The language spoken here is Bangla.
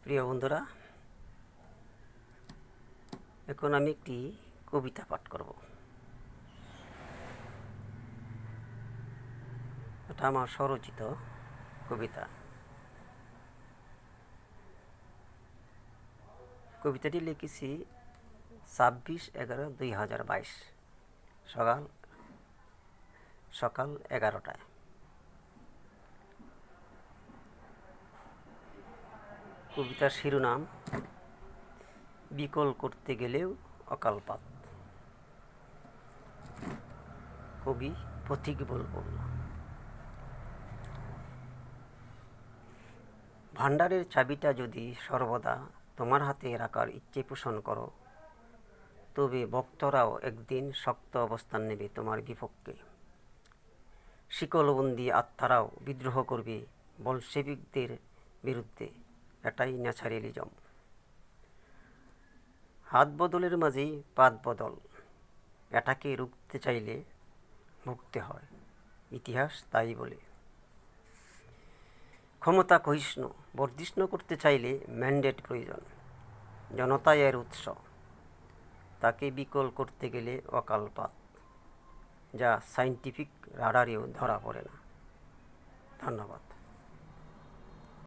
প্রিয় বন্ধুরা, এখন আমি একটি কবিতা পাঠ করব। এটা আমার স্বরচিত কবিতা। কবিতাটি লিখেছি 26/11/2022 সকাল 11টায়। কবিতার শিরোনাম বিকল করতে গেলেও অকালপাত। কবি পথিক বুলবুল। ভাণ্ডারের চাবিটা যদি সর্বদা তোমার হাতে রাখার ইচ্ছে পোষণ করো, তবে ভক্তরাও একদিন শক্ত অবস্থান নেবে তোমার বিপক্ষে। শিকলবন্দি আত্মারাও বিদ্রোহ করবে বলশেবিকদের বিরুদ্ধে। এটাই ন্যাচারালিজম। হাত বদলের মাঝেই পাত বদল। এটাকে রুখতে চাইলে ভুগতে হয়, ইতিহাস তাই বলে। ক্ষমতা ক্ষয়িষ্ণু বর্ধিষ্ণু করতে চাইলে ম্যান্ডেট প্রয়োজন। জনতা এর উৎস, তাকে বিকল করতে গেলে অকালপাত, যা সায়েন্টিফিক রাডারেও ধরা পড়ে না। ধন্যবাদ।